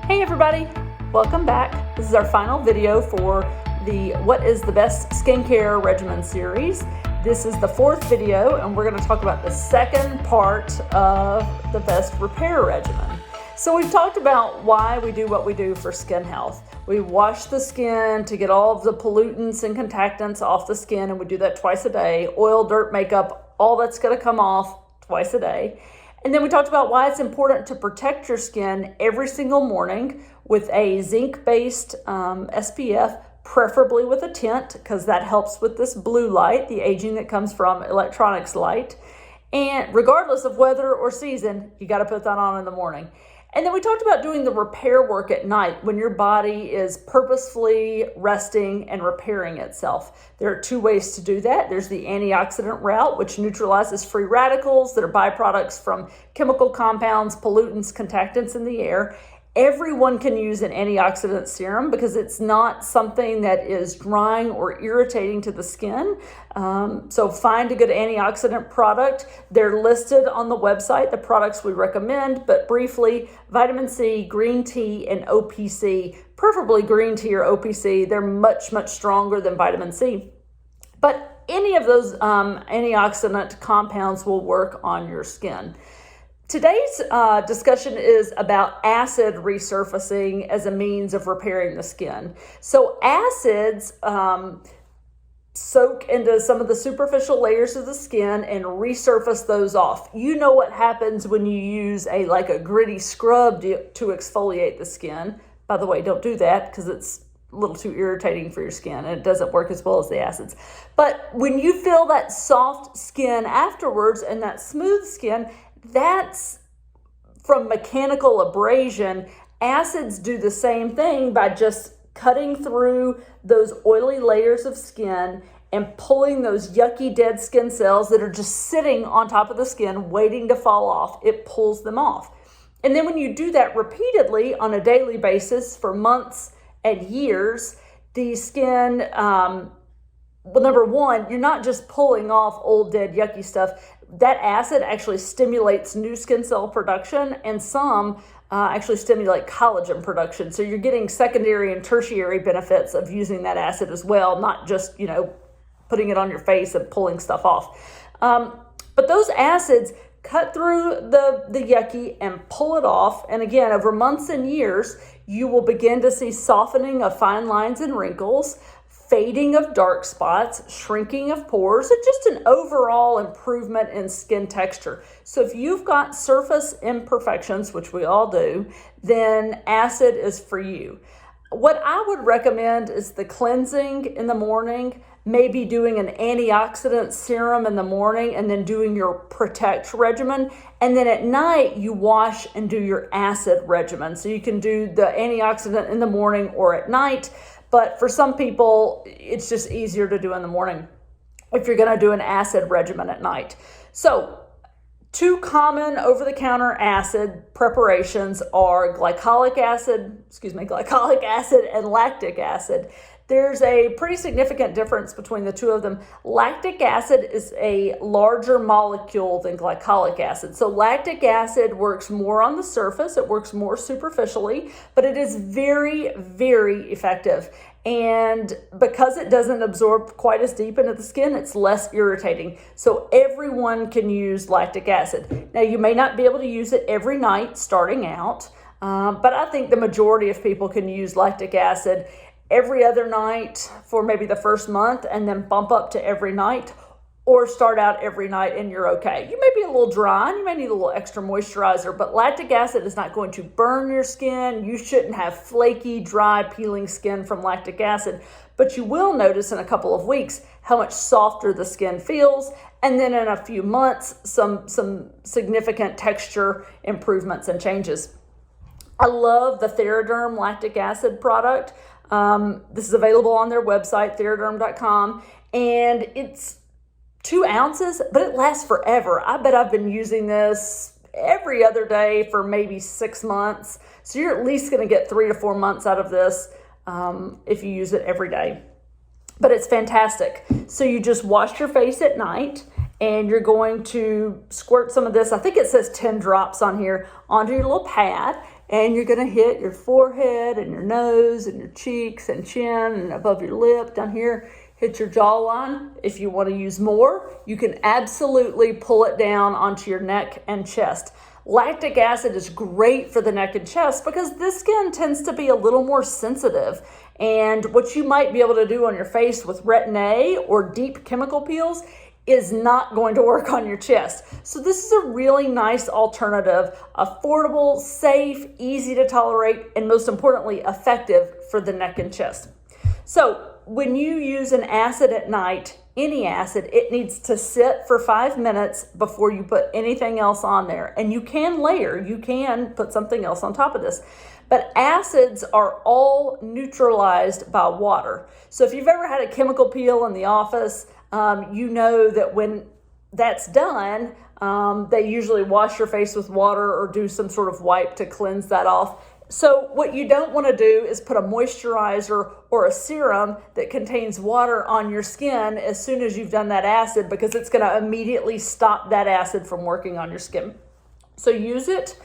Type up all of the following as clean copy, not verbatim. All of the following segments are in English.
Hey everybody, welcome back. This is our final video for the What is the Best Skincare Regimen series. This is the fourth video and we're going to talk about the second part of the best repair regimen. So we've talked about why we do what we do for skin health. We wash the skin to get all of the pollutants and contactants off the skin, and we do that twice a day. Oil, dirt, makeup, all that's going to come off twice a day. And then we talked about why it's important to protect your skin every single morning with a zinc-based SPF, preferably with a tint, because that helps with this blue light, the aging that comes from electronics light. And regardless of weather or season, you got to put that on in the morning. And then we talked about doing the repair work at night when your body is purposefully resting and repairing itself. There are two ways to do that. There's the antioxidant route, which neutralizes free radicals that are byproducts from chemical compounds, pollutants, contactants in the air. Everyone can use an antioxidant serum because it's not something that is drying or irritating to the skin. So find a good antioxidant product. They're listed on the website, the products we recommend, but briefly, vitamin C, green tea, and OPC, preferably green tea or OPC. They're much, much stronger than vitamin C. But any of those antioxidant compounds will work on your skin. Today's discussion is about acid resurfacing as a means of repairing the skin. So acids soak into some of the superficial layers of the skin and resurface those off. You know what happens when you use a gritty scrub to exfoliate the skin. By the way, don't do that because it's a little too irritating for your skin and it doesn't work as well as the acids. But when you feel that soft skin afterwards and that smooth skin, that's from mechanical abrasion. Acids do the same thing by just cutting through those oily layers of skin and pulling those yucky dead skin cells that are just sitting on top of the skin waiting to fall off. It pulls them off. And then when you do that repeatedly on a daily basis for months and years, the skin, well, number one, you're not just pulling off old, dead, yucky stuff. That acid actually stimulates new skin cell production, and some actually stimulate collagen production. So you're getting secondary and tertiary benefits of using that acid as well, not just, putting it on your face and pulling stuff off. But those acids cut through the yucky and pull it off. And again, over months and years, you will begin to see softening of fine lines and wrinkles, fading of dark spots, shrinking of pores, and just an overall improvement in skin texture. So if you've got surface imperfections, which we all do, then acid is for you. What I would recommend is the cleansing in the morning, maybe doing an antioxidant serum in the morning and then doing your protect regimen. And then at night, you wash and do your acid regimen. So you can do the antioxidant in the morning or at night. But for some people, it's just easier to do in the morning if you're going to do an acid regimen at night. So two common over-the-counter acid preparations are glycolic acid and lactic acid. There's a pretty significant difference between the two of them. Lactic acid is a larger molecule than glycolic acid. So lactic acid works more on the surface, it works more superficially, but it is very, very effective. And because it doesn't absorb quite as deep into the skin, it's less irritating. So everyone can use lactic acid. Now, you may not be able to use it every night starting out, but I think the majority of people can use lactic acid every other night for maybe the first month and then bump up to every night, or start out every night and you're okay. You may be a little dry and you may need a little extra moisturizer, but lactic acid is not going to burn your skin. You shouldn't have flaky, dry, peeling skin from lactic acid, but you will notice in a couple of weeks how much softer the skin feels, and then in a few months, some significant texture improvements and changes. I love the TheraDerm lactic acid product. This is available on their website, theraderm.com, and it's 2 ounces, but it lasts forever. I bet I've been using this every other day for maybe 6 months. So you're at least going to get 3 to 4 months out of this if you use it every day. But it's fantastic. So you just wash your face at night and you're going to squirt some of this, I think it says 10 drops on here, onto your little pad. and you're going to hit your forehead and your nose and your cheeks and chin and above your lip down here. Hit your jawline. If you want to use more, you can absolutely pull it down onto your neck and chest. Lactic acid is great for the neck and chest because this skin tends to be a little more sensitive. And what you might be able to do on your face with Retin-A or deep chemical peels is not going to work on your chest. So this is a really nice alternative, affordable, safe, easy to tolerate, and most importantly, effective for the neck and chest. So when you use an acid at night, any acid, it needs to sit for 5 minutes before you put anything else on there. And you can layer, you can put something else on top of this. But acids are all neutralized by water. So if you've ever had a chemical peel in the office, you know that when that's done, they usually wash your face with water or do some sort of wipe to cleanse that off. So what you don't want to do is put a moisturizer or a serum that contains water on your skin as soon as you've done that acid, because it's going to immediately stop that acid from working on your skin. So use it,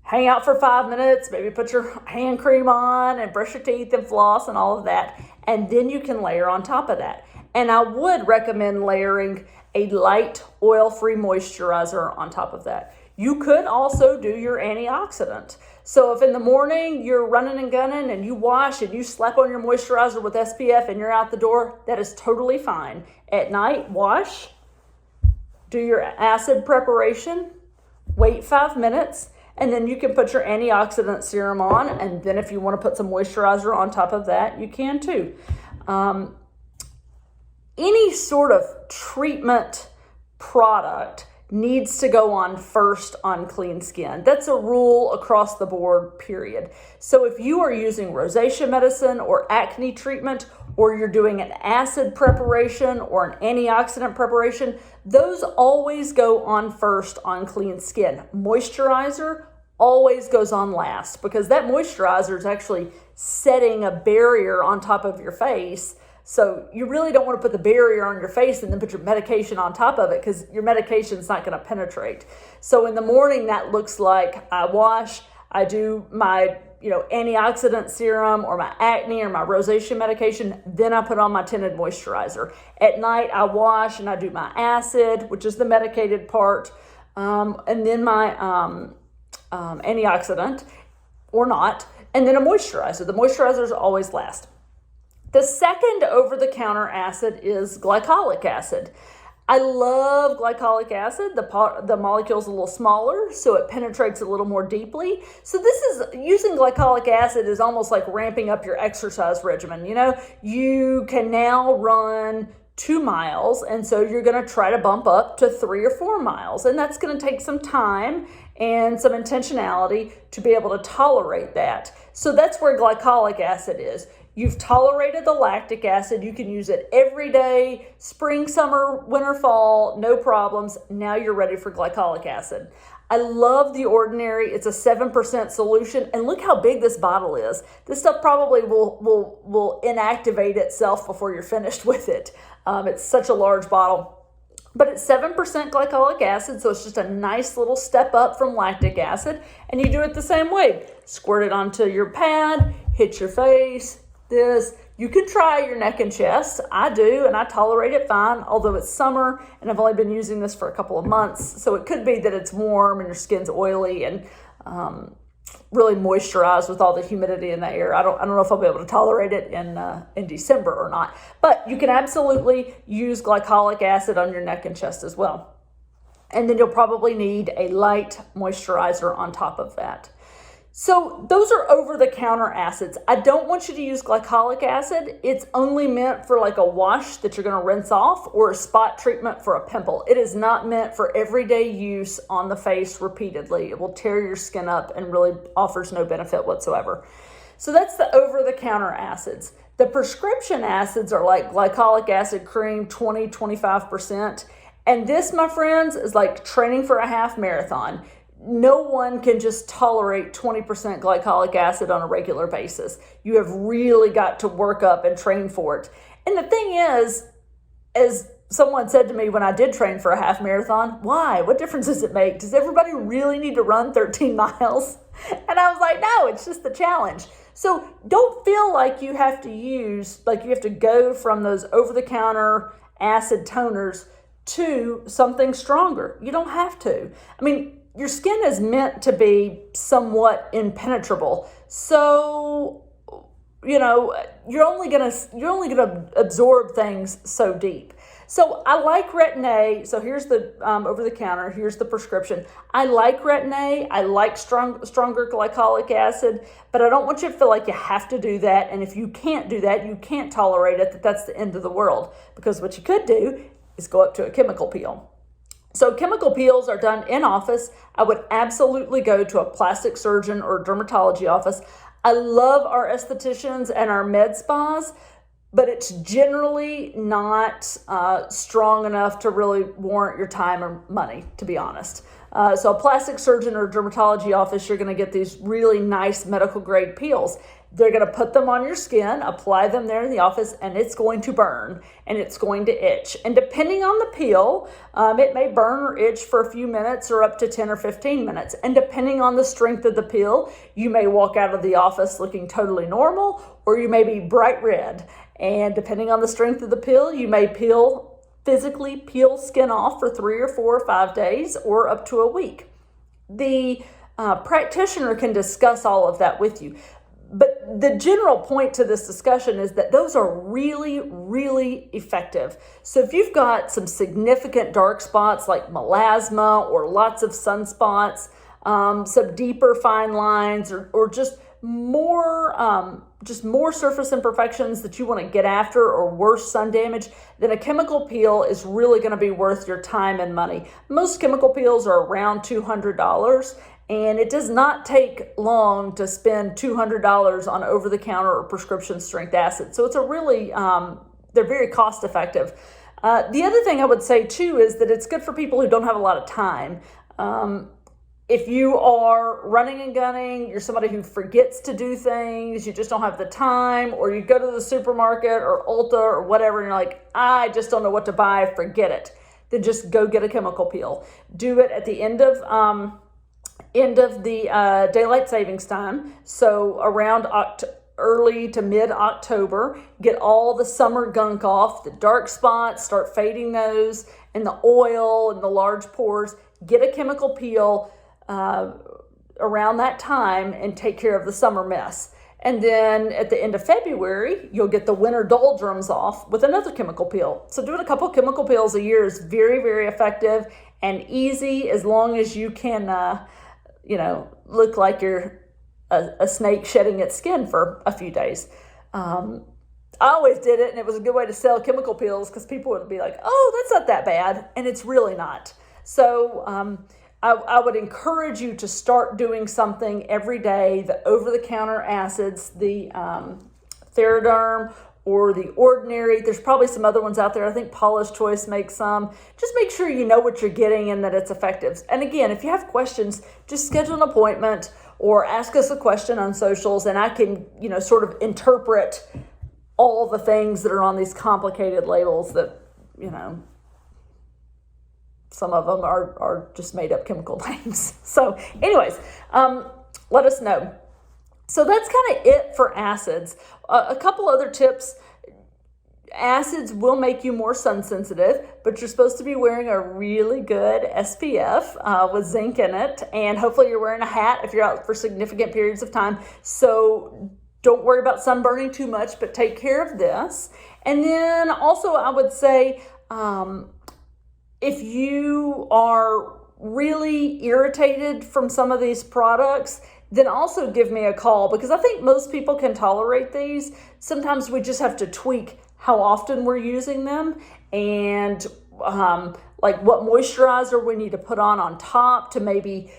hang out for 5 minutes, maybe put your hand cream on and brush your teeth and floss and all of that, and then you can layer on top of that. And I would recommend layering a light oil-free moisturizer on top of that. You could also do your antioxidant. So if in the morning you're running and gunning and you wash and you slap on your moisturizer with SPF and you're out the door, that is totally fine. At night, wash, do your acid preparation, wait 5 minutes, and then you can put your antioxidant serum on. And then if you want to put some moisturizer on top of that, you can too. Any sort of treatment product needs to go on first on clean skin. That's a rule across the board, period. So if you are using rosacea medicine or acne treatment, or you're doing an acid preparation or an antioxidant preparation, those always go on first on clean skin. Moisturizer always goes on last, because that moisturizer is actually setting a barrier on top of your face. So you really don't want to put the barrier on your face and then put your medication on top of it, because your medication's not going to penetrate. So in the morning, that looks like I wash, I do my antioxidant serum or my acne or my rosacea medication, then I put on my tinted moisturizer. At night, I wash and I do my acid, which is the medicated part, and then my antioxidant or not, and then a moisturizer. The moisturizers always last. The second over-the-counter acid is glycolic acid. I love glycolic acid. The molecule's a little smaller, so it penetrates a little more deeply. So using glycolic acid is almost like ramping up your exercise regimen. You can now run 2 miles, and so you're going to try to bump up to 3 or 4 miles. And that's going to take some time and some intentionality to be able to tolerate that. So that's where glycolic acid is. You've tolerated the lactic acid. You can use it every day, spring, summer, winter, fall, no problems. Now you're ready for glycolic acid. I love The Ordinary. It's a 7% solution. And look how big this bottle is. This stuff probably will inactivate itself before you're finished with it. It's such a large bottle. But it's 7% glycolic acid, so it's just a nice little step up from lactic acid. And you do it the same way. Squirt it onto your pad, hit your face. You can try your neck and chest. I do, and I tolerate it fine, although it's summer and I've only been using this for a couple of months. So it could be that it's warm and your skin's oily and really moisturized with all the humidity in the air. I don't know if I'll be able to tolerate it in December or not. But you can absolutely use glycolic acid on your neck and chest as well. And then you'll probably need a light moisturizer on top of that. So those are over-the-counter acids. I don't want you to use glycolic acid. It's only meant for like a wash that you're going to rinse off, or a spot treatment for a pimple. It is not meant for everyday use on the face repeatedly. It will tear your skin up and really offers no benefit whatsoever. So that's the over-the-counter acids. The prescription acids are like glycolic acid cream, 20-25%. And this, my friends, is like training for a half marathon. No one can just tolerate 20% glycolic acid on a regular basis. You have really got to work up and train for it. And the thing is, as someone said to me when I did train for a half marathon, why? What difference does it make? Does everybody really need to run 13 miles? And I was like, no, it's just the challenge. So don't feel like you have to go from those over-the-counter acid toners to something stronger. You don't have to. I mean, your skin is meant to be somewhat impenetrable. So, you're only gonna absorb things so deep. So I like Retin-A. So here's the over-the-counter. Here's the prescription. I like Retin-A. I like stronger glycolic acid, but I don't want you to feel like you have to do that. And if you can't do that, you can't tolerate it, that's the end of the world. Because what you could do is go up to a chemical peel. So chemical peels are done in office. I would absolutely go to a plastic surgeon or dermatology office. I love our estheticians and our med spas, but it's generally not strong enough to really warrant your time or money, to be honest. So a plastic surgeon or dermatology office, you're going to get these really nice medical grade peels. They're going to put them on your skin, apply them there in the office, and it's going to burn and it's going to itch. And depending on the peel, it may burn or itch for a few minutes or up to 10 or 15 minutes. And depending on the strength of the peel, you may walk out of the office looking totally normal, or you may be bright red. And depending on the strength of the peel, you may physically peel skin off for 3 or 4 or 5 days or up to a week. The practitioner can discuss all of that with you. But the general point to this discussion is that those are really, really effective. So if you've got some significant dark spots like melasma or lots of sunspots, some deeper fine lines, or just more surface imperfections that you want to get after, or worse sun damage, then a chemical peel is really going to be worth your time and money. Most chemical peels are around $200. And it does not take long to spend $200 on over-the-counter or prescription strength acid. So it's they're very cost effective. The other thing I would say too is that it's good for people who don't have a lot of time. If you are running and gunning, you're somebody who forgets to do things, you just don't have the time, or you go to the supermarket or Ulta or whatever, and you're like, I just don't know what to buy, forget it. Then just go get a chemical peel. Do it at the end of the daylight savings time, so around early to mid-October. Get all the summer gunk off, the dark spots, start fading those, and the oil and the large pores. Get a chemical peel around that time and take care of the summer mess. And then at the end of February, you'll get the winter doldrums off with another chemical peel. So doing a couple chemical peels a year is very, very effective and easy, as long as you can look like you're a snake shedding its skin for a few days. I always did it, and it was a good way to sell chemical peels because people would be like, oh, that's not that bad, and it's really not. So I would encourage you to start doing something every day. The over-the-counter acids, the Theraderm, or the Ordinary. There's probably some other ones out there. I think Paula's Choice makes some. Just make sure you know what you're getting and that it's effective. And again, if you have questions, just schedule an appointment or ask us a question on socials, and I can, sort of interpret all the things that are on these complicated labels that, some of them are just made up chemical names. So anyways, let us know. So that's kind of it for acids. A couple other tips. Acids will make you more sun sensitive, but you're supposed to be wearing a really good SPF with zinc in it. And hopefully you're wearing a hat if you're out for significant periods of time. So don't worry about sunburning too much, but take care of this. And then also I would say, if you are really irritated from some of these products, then also give me a call, because I think most people can tolerate these. Sometimes we just have to tweak how often we're using them, and like what moisturizer we need to put on top to maybe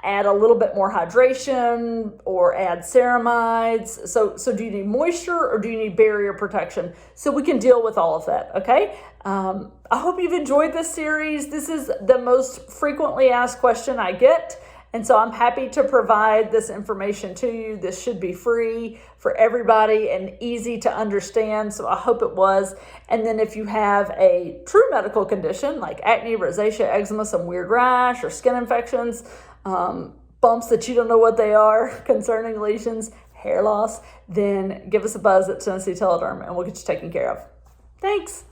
add a little bit more hydration or add ceramides. So do you need moisture or do you need barrier protection? So we can deal with all of that, okay? I hope you've enjoyed this series. This is the most frequently asked question I get, And so I'm happy to provide this information to you. This should be free for everybody and easy to understand. So I hope it was. And then if you have a true medical condition like acne, rosacea, eczema, some weird rash or skin infections, bumps that you don't know what they are, concerning lesions, hair loss, then give us a buzz at Tennessee Telederm and we'll get you taken care of. Thanks.